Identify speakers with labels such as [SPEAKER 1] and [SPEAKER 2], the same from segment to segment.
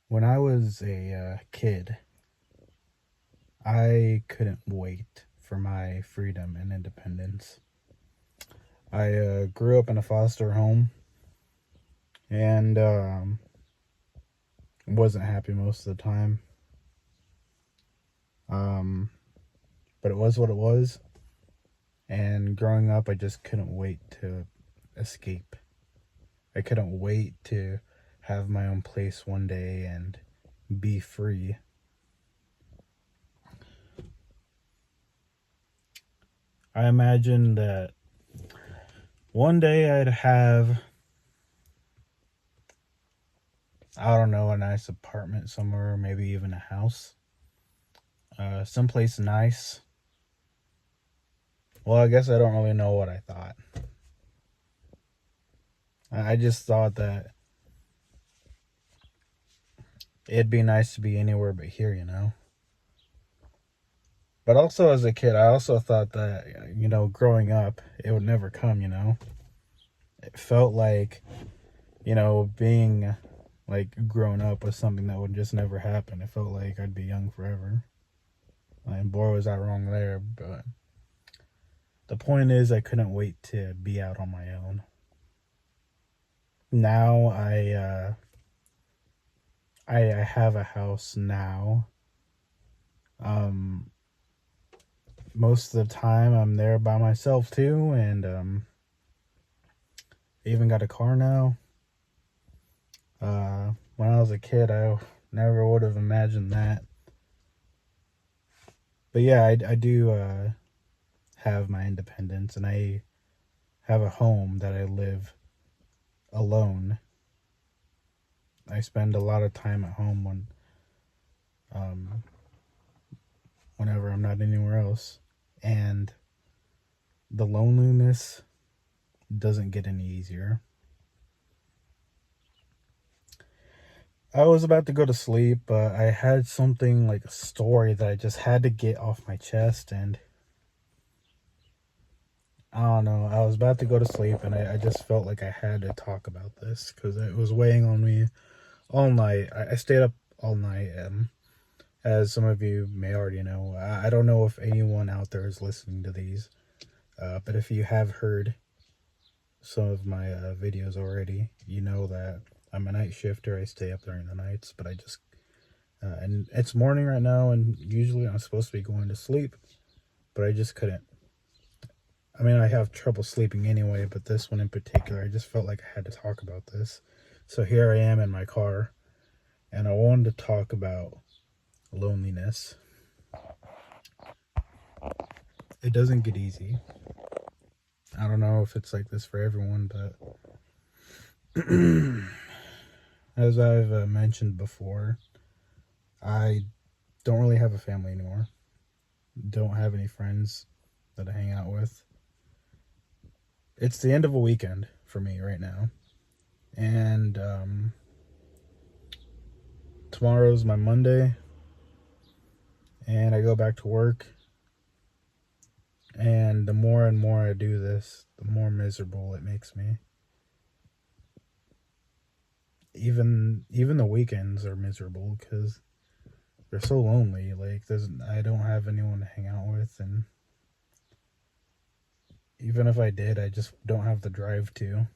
[SPEAKER 1] When I was a kid, I couldn't wait for my freedom and independence. I grew up in a foster home and wasn't happy most of the time. Um, but it was what it was. And growing up, I just couldn't wait to escape. I couldn't wait to have my own place one day and be free. I imagined that one day I'd have, I don't know, a nice apartment somewhere, maybe even a house. Someplace nice. Well, I guess I don't really know what I thought. I just thought that it'd be nice to be anywhere but here. But also as a kid, I also thought that, growing up, it would never come. It felt like, being like grown up was something that would just never happen. It felt like I'd be young forever. And boy, was I wrong there. But the point is, I couldn't wait to be out on my own. Now I have a house now. Um, Most of the time I'm there by myself too, and I even got a car now. When I was a kid, I never would have imagined that. But yeah, I do have my independence, and I have a home that I live alone. I spend a lot of time at home um, whenever I'm not anywhere else, and the loneliness doesn't get any easier. I was about to go to sleep, but I had something like a story that I just had to get off my chest, and I don't know. I was about to go to sleep, and I just felt like I had to talk about this because it was weighing on me all night. I stayed up all night, as some of you may already know. I don't know if anyone out there is listening to these, but if you have heard some of my videos already, you know that I'm a night shifter. I stay up during the nights, but I just and it's morning right now, and usually I'm supposed to be going to sleep, but I just couldn't. I mean, I have trouble sleeping anyway, but this one in particular, I just felt like I had to talk about this. So here I am in my car, and I wanted to talk about loneliness. It doesn't get easy. I don't know if it's like this for everyone, but as I've mentioned before, I don't really have a family anymore. Don't have any friends that I hang out with. It's the end of a weekend for me right now. And tomorrow's my Monday. And I go back to work. And the more and more I do this, the more miserable it makes me. Even the weekends are miserable because they're so lonely. Like I don't have anyone to hang out with, and even if I did, I just don't have the drive to.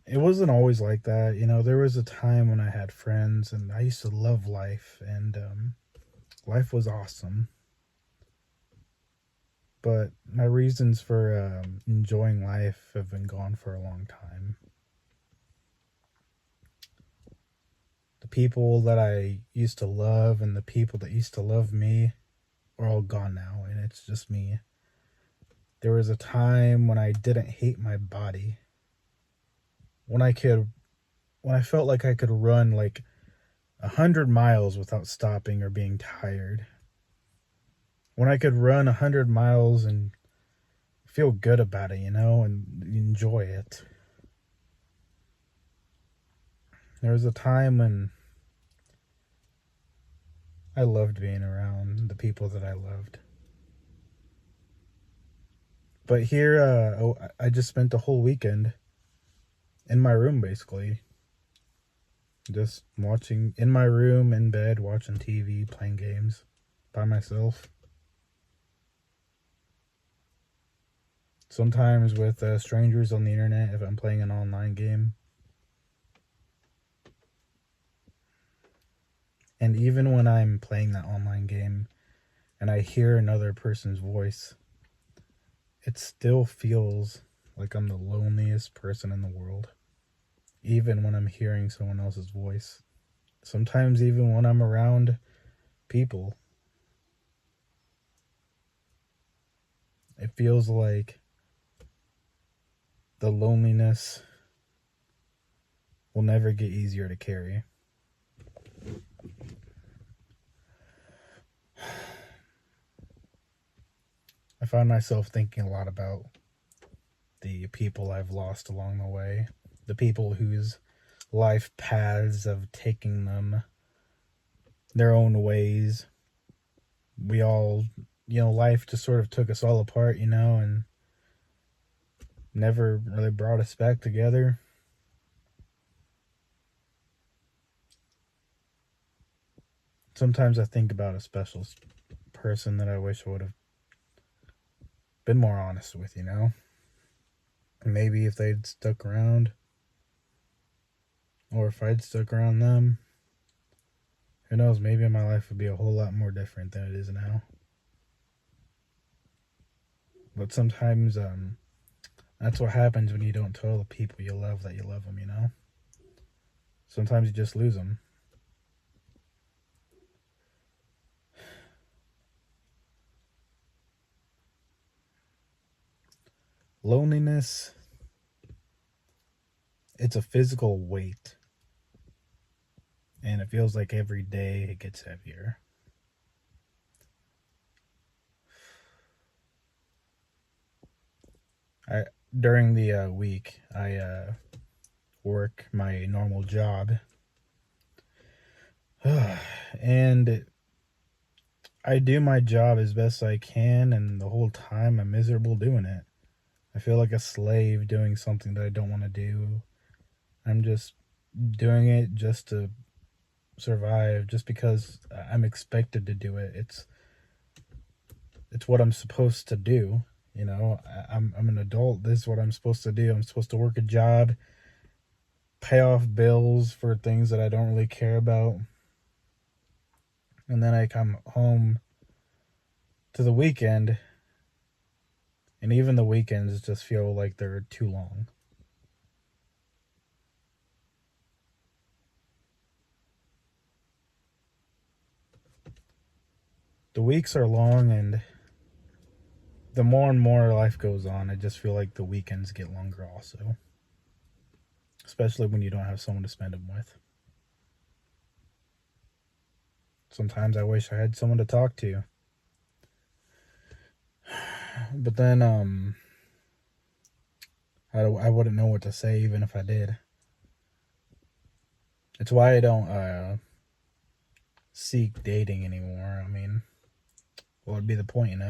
[SPEAKER 1] It wasn't always like that. There was a time when I had friends and I used to love life, and life was awesome. But my reasons for enjoying life have been gone for a long time. The people that I used to love and the people that used to love me are all gone now, and it's just me. There was a time when I didn't hate my body. When I felt like I could run like 100 miles without stopping or being tired. When I could run 100 miles and feel good about it, and enjoy it. There was a time when I loved being around the people that I loved. But here, I just spent the whole weekend in my room basically. Just watching in my room, in bed, watching TV, playing games by myself. Sometimes with strangers on the internet if I'm playing an online game. And even when I'm playing that online game and I hear another person's voice, it still feels like I'm the loneliest person in the world. Even when I'm hearing someone else's voice. Sometimes even when I'm around people, it feels like the loneliness will never get easier to carry. I find myself thinking a lot about the people I've lost along the way, the people whose life paths have taken them their own ways. We all, life just sort of took us all apart, and never really brought us back together. Sometimes I think about a special person that I wish I would have been more honest with. Maybe if they'd stuck around, or if I'd stuck around them, who knows, maybe my life would be a whole lot more different than it is now. But sometimes, that's what happens when you don't tell the people you love that you love them. Sometimes you just lose them. Loneliness, it's a physical weight. And it feels like every day it gets heavier. I During the week, I work my normal job, and I do my job as best I can, and the whole time I'm miserable doing it. I feel like a slave doing something that I don't want to do. I'm just doing it just to survive, just because I'm expected to do it. It's what I'm supposed to do. I'm an adult. This is what I'm supposed to do. I'm supposed to work a job, pay off bills for things that I don't really care about, and then I come home to the weekend, and even the weekends just feel like they're too long. The weeks are long, and the more and more life goes on, I just feel like the weekends get longer also. Especially when you don't have someone to spend them with. Sometimes I wish I had someone to talk to. But then I wouldn't know what to say even if I did. It's why I don't seek dating anymore. I mean, what would be the point?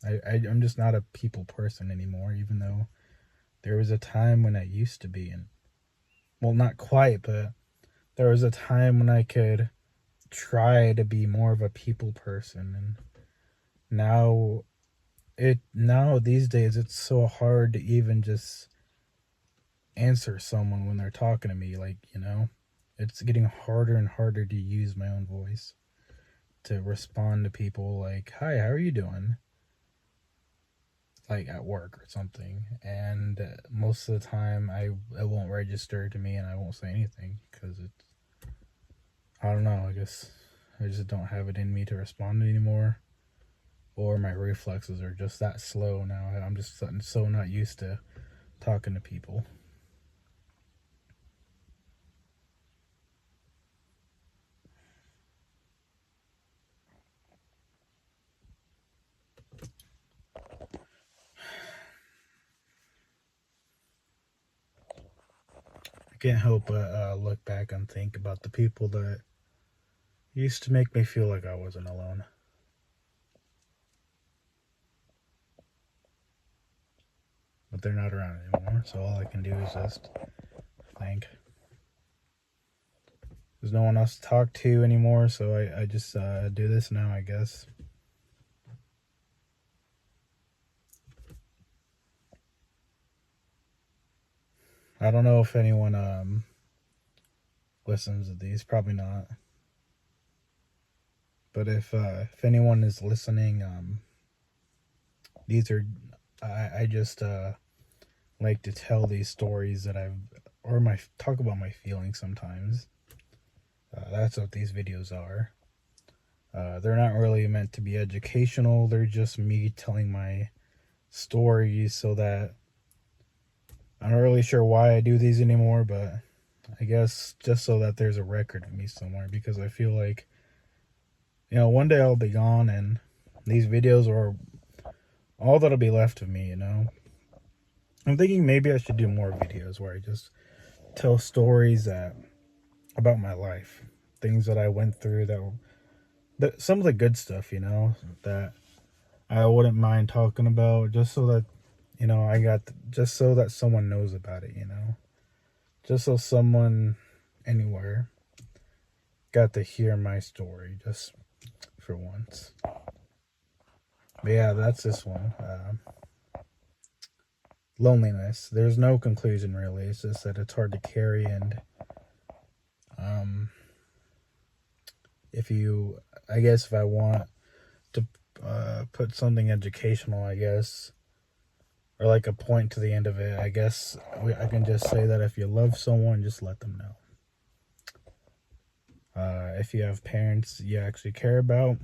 [SPEAKER 1] I'm just not a people person anymore, even though there was a time when I used to be. And, well, not quite, but there was a time when I could try to be more of a people person. And now these days it's so hard to even just answer someone when they're talking to me. It's getting harder and harder to use my own voice to respond to people like, "Hi, how are you doing?" Like at work or something. And most of the time it won't register to me, and I won't say anything because I don't know, I guess I just don't have it in me to respond anymore, or my reflexes are just that slow now. I'm just so not used to talking to people. I can't help but look back and think about the people that It used to make me feel like I wasn't alone. But they're not around anymore, so all I can do is just thank. There's no one else to talk to anymore, so I just do this now, I guess. I don't know if anyone listens to these, probably not. But if anyone is listening, these are I just like to tell these stories that I've or my talk about my feelings sometimes. That's what these videos are. They're not really meant to be educational. They're just me telling my stories so that I'm not really sure why I do these anymore, but I guess just so that there's a record of me somewhere, because I feel like, one day I'll be gone and these videos are all that'll be left of me, I'm thinking maybe I should do more videos where I just tell stories about my life, things that I went through that some of the good stuff, that I wouldn't mind talking about, just so that just so that someone knows about it, just so someone anywhere got to hear my story just for once. But yeah, that's this one. Loneliness. There's no conclusion really. It's just that it's hard to carry, and um, I guess if I want to put something educational, I guess, or like a point to the end of it, I guess I can just say that if you love someone, just let them know. If you have parents you actually care about,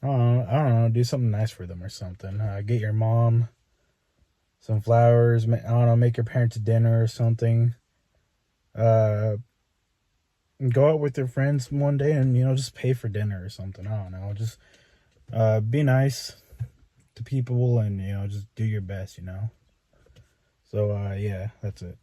[SPEAKER 1] I don't know, do something nice for them or something. Get your mom some flowers. I don't know, make your parents dinner or something. Uh, go out with your friends one day and just pay for dinner or something. I don't know, just be nice to people and just do your best. So yeah, that's it.